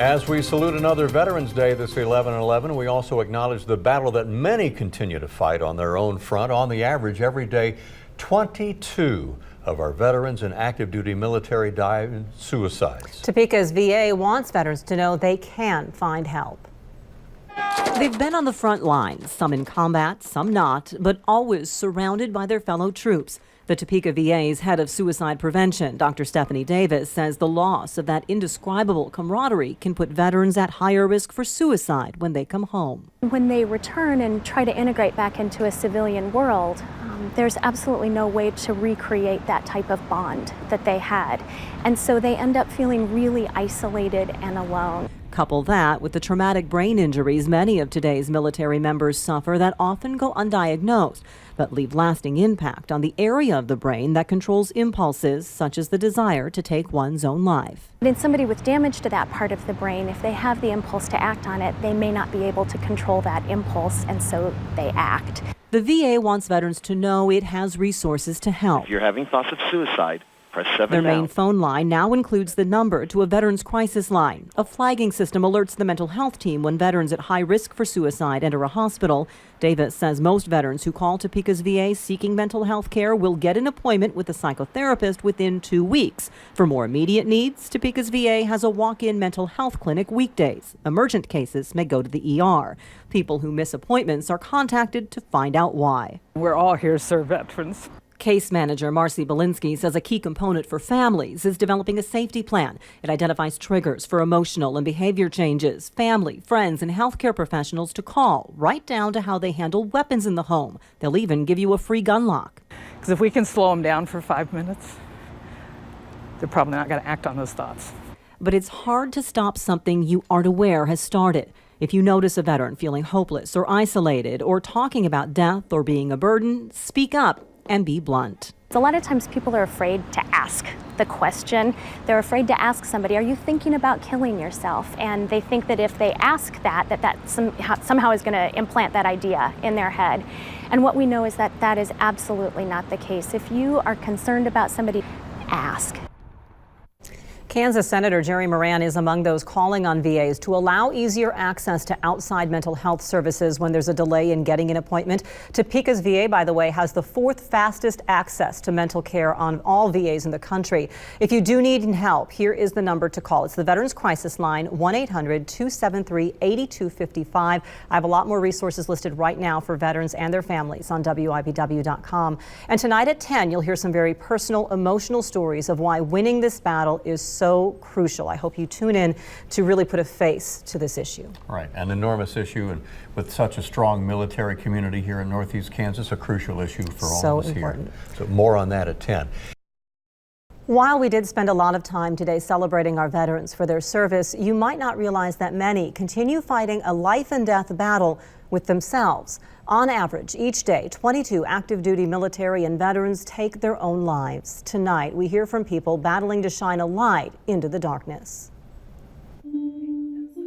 As we salute another Veterans Day this 11/11, we also acknowledge the battle that many continue to fight on their own front. On the average, every day, 22 of our veterans and active duty military die in suicides. Topeka's VA wants veterans to know they can find help. They've been on the front lines, some in combat, some not, but always surrounded by their fellow troops. The Topeka VA's head of suicide prevention, Dr. Stephanie Davis, says the loss of that indescribable camaraderie can put veterans at higher risk for suicide when they come home. When they return and try to integrate back into a civilian world, there's absolutely no way to recreate that type of bond that they had. And so they end up feeling really isolated and alone. Couple that with the traumatic brain injuries many of today's military members suffer that often go undiagnosed, but leave lasting impact on the area of the brain that controls impulses such as the desire to take one's own life. In somebody with damage to that part of the brain, if they have the impulse to act on it, they may not be able to control that impulse, and so they act. The VA wants veterans to know it has resources to help. If you're having thoughts of suicide, press 7 Their now. main phone line now includes the number to a veterans crisis line. A flagging system alerts the mental health team when veterans at high risk for suicide enter a hospital. Davis says most veterans who call Topeka's VA seeking mental health care will get an appointment with a psychotherapist within 2 weeks. For more immediate needs, Topeka's VA has a walk-in mental health clinic weekdays. Emergent cases may go to the ER. People who miss appointments are contacted to find out why. We're all here to serve veterans. Case manager Marcy Belinsky says a key component for families is developing a safety plan. It identifies triggers for emotional and behavior changes, family, friends, and healthcare professionals to call, right down to how they handle weapons in the home. They'll even give you a free gun lock. Because if we can slow them down for 5 minutes, they're probably not going to act on those thoughts. But it's hard to stop something you aren't aware has started. If you notice a veteran feeling hopeless or isolated or talking about death or being a burden, speak up and be blunt. A lot of times people are afraid to ask the question. They're afraid to ask somebody, are you thinking about killing yourself? And they think that if they ask that somehow is going to implant that idea in their head. And what we know is that that is absolutely not the case. If you are concerned about somebody, ask. Kansas Senator Jerry Moran is among those calling on VAs to allow easier access to outside mental health services when there's a delay in getting an appointment. Topeka's VA, by the way, has the 4th fastest access to mental care on all VAs in the country. If you do need help, here is the number to call. It's the Veterans Crisis Line, 1-800-273-8255. I have a lot more resources listed right now for veterans and their families on WIBW.com. And tonight at 10, you'll hear some very personal, emotional stories of why winning this battle is so crucial. I hope you tune in to really put a face to this issue. Right, an enormous issue, and with such a strong military community here in Northeast Kansas, a crucial issue for all of us here. So more on that at 10. While we did spend a lot of time today celebrating our veterans for their service, you might not realize that many continue fighting a life and death battle with themselves. On average, each day, 22 active duty military and veterans take their own lives. Tonight, we hear from people battling to shine a light into the darkness.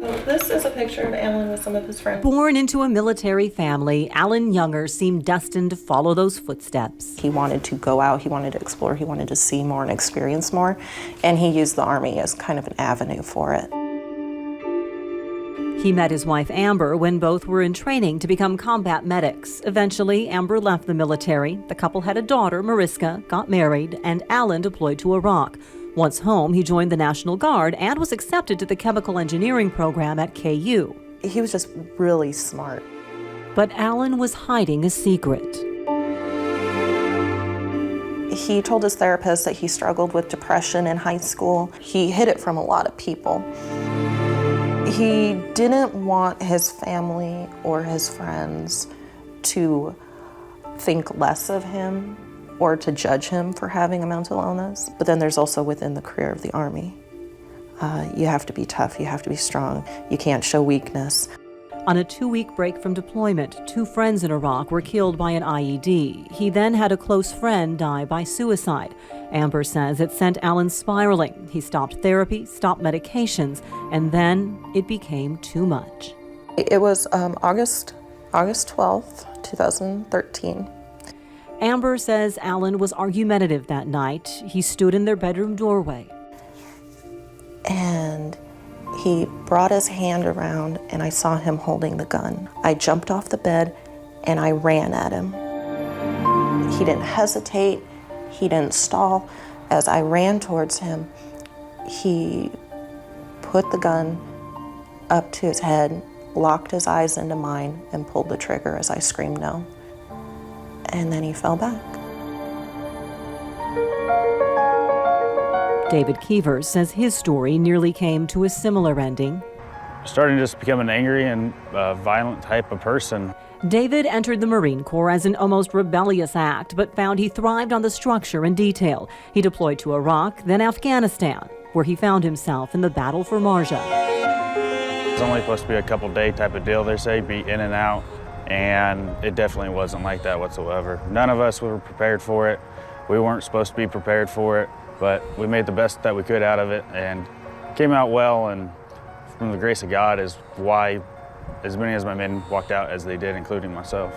So this is a picture of Alan with some of his friends. Born into a military family, Alan Younger seemed destined to follow those footsteps. He wanted to go out, he wanted to explore, he wanted to see more and experience more, and he used the Army as kind of an avenue for it. He met his wife Amber when both were in training to become combat medics. Eventually, Amber left the military. The couple had a daughter, Mariska, got married, and Alan deployed to Iraq. Once home, he joined the National Guard and was accepted to the chemical engineering program at KU. He was just really smart. But Alan was hiding a secret. He told his therapist that he struggled with depression in high school. He hid it from a lot of people. He didn't want his family or his friends to think less of him or to judge him for having a mental illness. But then there's also within the career of the Army. You have to be tough, you have to be strong, you can't show weakness. On a 2-week break from deployment, 2 friends in Iraq were killed by an IED. He then had a close friend die by suicide. Amber says it sent Alan spiraling. He stopped therapy, stopped medications, and then it became too much. It was August 12th, 2013. Amber says Alan was argumentative that night. He stood in their bedroom doorway. And He brought his hand around and I saw him holding the gun. I jumped off the bed and I ran at him. He didn't hesitate, he didn't stall. As I ran towards him, he put the gun up to his head, locked his eyes into mine, and pulled the trigger as I screamed no. And then he fell back. David Keever says his story nearly came to a similar ending. Starting to just become an angry and violent type of person. David entered the Marine Corps as an almost rebellious act, but found he thrived on the structure and detail. He deployed to Iraq, then Afghanistan, where he found himself in the battle for Marja. It's only supposed to be a couple day type of deal, they say, be in and out, and it definitely wasn't like that whatsoever. None of us were prepared for it. We weren't supposed to be prepared for it, but we made the best that we could out of it and came out well, and from the grace of God is why as many as my men walked out as they did, including myself.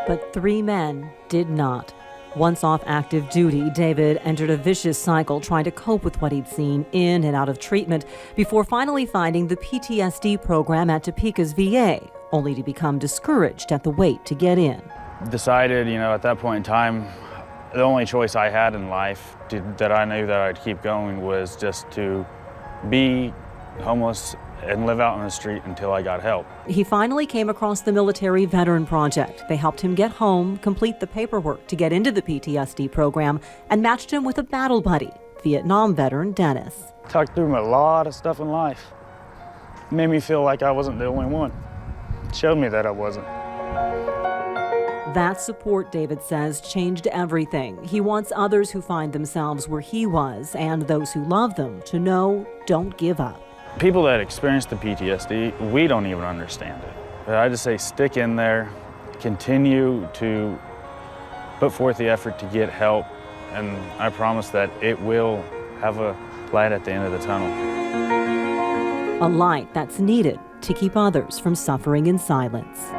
But 3 men did not. Once off active duty, David entered a vicious cycle trying to cope with what he'd seen in and out of treatment before finally finding the PTSD program at Topeka's VA, only to become discouraged at the wait to get in. Decided, at that point in time, the only choice I had in life that I knew that I'd keep going was just to be homeless and live out on the street until I got help. He finally came across the Military Veteran Project. They helped him get home, complete the paperwork to get into the PTSD program, and matched him with a battle buddy, Vietnam veteran Dennis. Talked through a lot of stuff in life. Made me feel like I wasn't the only one. Showed me that I wasn't. That support, David says, changed everything. He wants others who find themselves where he was and those who love them to know, don't give up. People that experience the PTSD, we don't even understand it. But I just say stick in there, continue to put forth the effort to get help, and I promise that it will have a light at the end of the tunnel. A light that's needed to keep others from suffering in silence.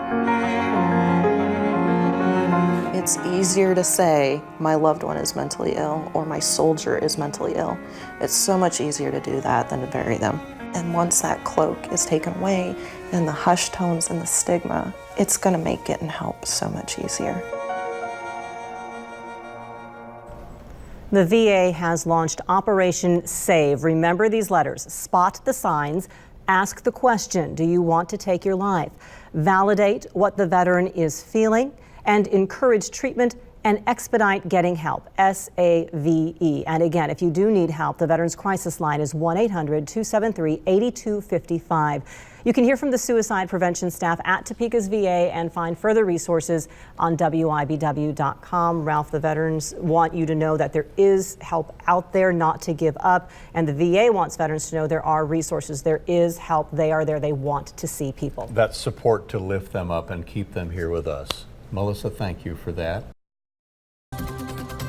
It's easier to say my loved one is mentally ill or my soldier is mentally ill. It's so much easier to do that than to bury them. And once that cloak is taken away and the hushed tones and the stigma, it's going to make getting help so much easier. The VA has launched Operation SAVE. Remember these letters: spot the signs, ask the question, do you want to take your life? Validate what the veteran is feeling, and encourage treatment and expedite getting help, SAVE. And again, if you do need help, the Veterans Crisis Line is 1-800-273-8255. You can hear from the suicide prevention staff at Topeka's VA and find further resources on WIBW.com. Ralph, the veterans want you to know that there is help out there, not to give up. And the VA wants veterans to know there are resources. There is help. They are there. They want to see people. That support to lift them up and keep them here with us. Melissa, thank you for that.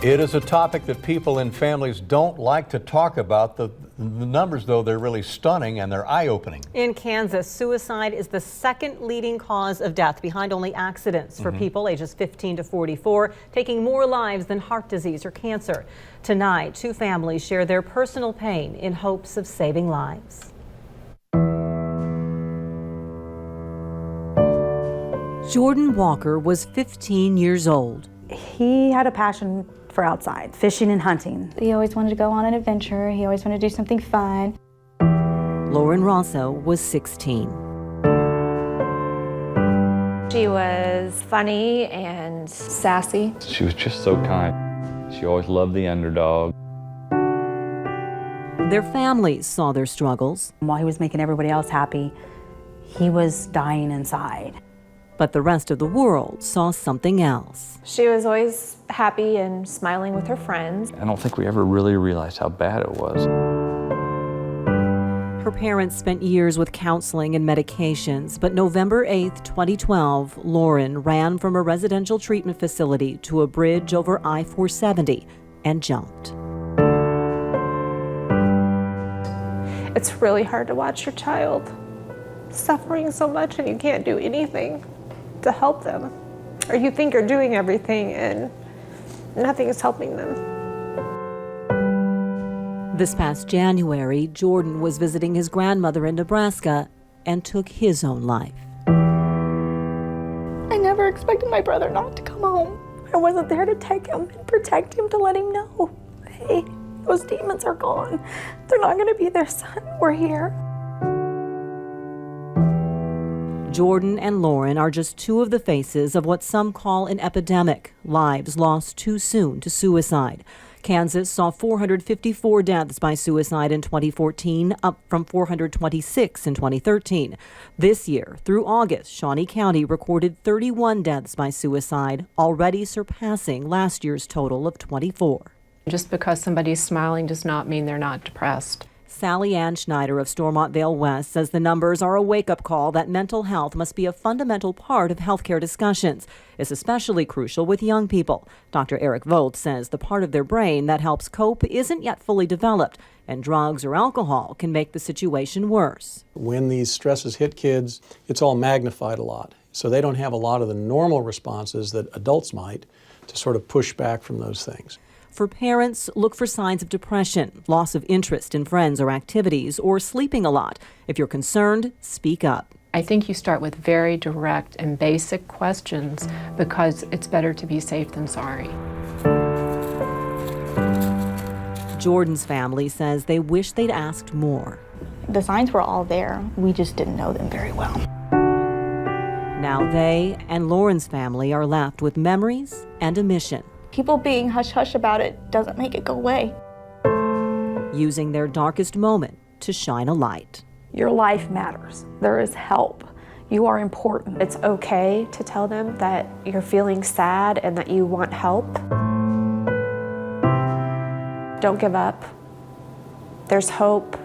It is a topic that people and families don't like to talk about. The numbers, though, they're really stunning and they're eye-opening. In Kansas, suicide is the second leading cause of death, behind only accidents, for people ages 15 to 44, taking more lives than heart disease or cancer. Tonight, 2 families share their personal pain in hopes of saving lives. Jordan Walker was 15 years old. He had a passion for outside, fishing and hunting. He always wanted to go on an adventure. He always wanted to do something fun. Lauren Rosso was 16. She was funny and sassy. She was just so kind. She always loved the underdog. Their families saw their struggles. While he was making everybody else happy, he was dying inside. But the rest of the world saw something else. She was always happy and smiling with her friends. I don't think we ever really realized how bad it was. Her parents spent years with counseling and medications, but November 8th, 2012, Lauren ran from a residential treatment facility to a bridge over I-470 and jumped. It's really hard to watch your child suffering so much and you can't do anything to help them. Or you think you're doing everything and nothing is helping them. This past January, Jordan was visiting his grandmother in Nebraska and took his own life. I never expected my brother not to come home. I wasn't there to take him and protect him, to let him know, hey, those demons are gone. They're not going to be their son. We're here. Jordan and Lauren are just two of the faces of what some call an epidemic, lives lost too soon to suicide. Kansas saw 454 deaths by suicide in 2014, up from 426 in 2013. This year, through August, Shawnee County recorded 31 deaths by suicide, already surpassing last year's total of 24. Just because somebody's smiling does not mean they're not depressed. Sally Ann Schneider of Stormontvale West says the numbers are a wake-up call that mental health must be a fundamental part of healthcare discussions. It's especially crucial with young people. Dr. Eric Vogt says the part of their brain that helps cope isn't yet fully developed, and drugs or alcohol can make the situation worse. When these stresses hit kids, it's all magnified a lot. So they don't have a lot of the normal responses that adults might to sort of push back from those things. For parents, look for signs of depression, loss of interest in friends or activities, or sleeping a lot. If you're concerned, speak up. I think you start with very direct and basic questions because it's better to be safe than sorry. Jordan's family says they wish they'd asked more. The signs were all there. We just didn't know them very well. Now they and Lauren's family are left with memories and a mission. People being hush-hush about it doesn't make it go away. Using their darkest moment to shine a light. Your life matters. There is help. You are important. It's okay to tell them that you're feeling sad and that you want help. Don't give up. There's hope.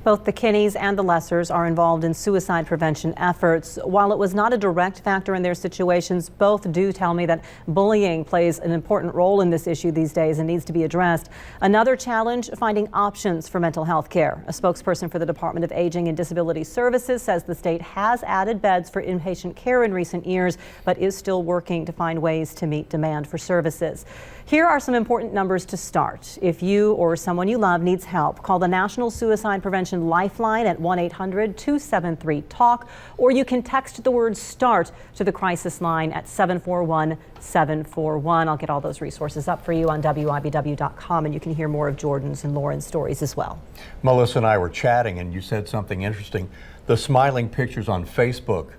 Both the Kinneys and the Lessers are involved in suicide prevention efforts. While it was not a direct factor in their situations, both do tell me that bullying plays an important role in this issue these days and needs to be addressed. Another challenge, finding options for mental health care. A spokesperson for the Department of Aging and Disability Services says the state has added beds for inpatient care in recent years, but is still working to find ways to meet demand for services. Here are some important numbers to start. If you or someone you love needs help, call the National Suicide Prevention Lifeline at 1-800-273-TALK, or you can text the word START to the crisis line at 741-741. I'll get all those resources up for you on WIBW.com, and you can hear more of Jordan's and Lauren's stories as well. Melissa and I were chatting, and you said something interesting. The smiling pictures on Facebook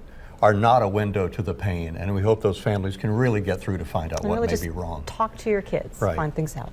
are not a window to the pain, and we hope those families can really get through to find out what may be wrong. Talk to your kids, right. Find things out.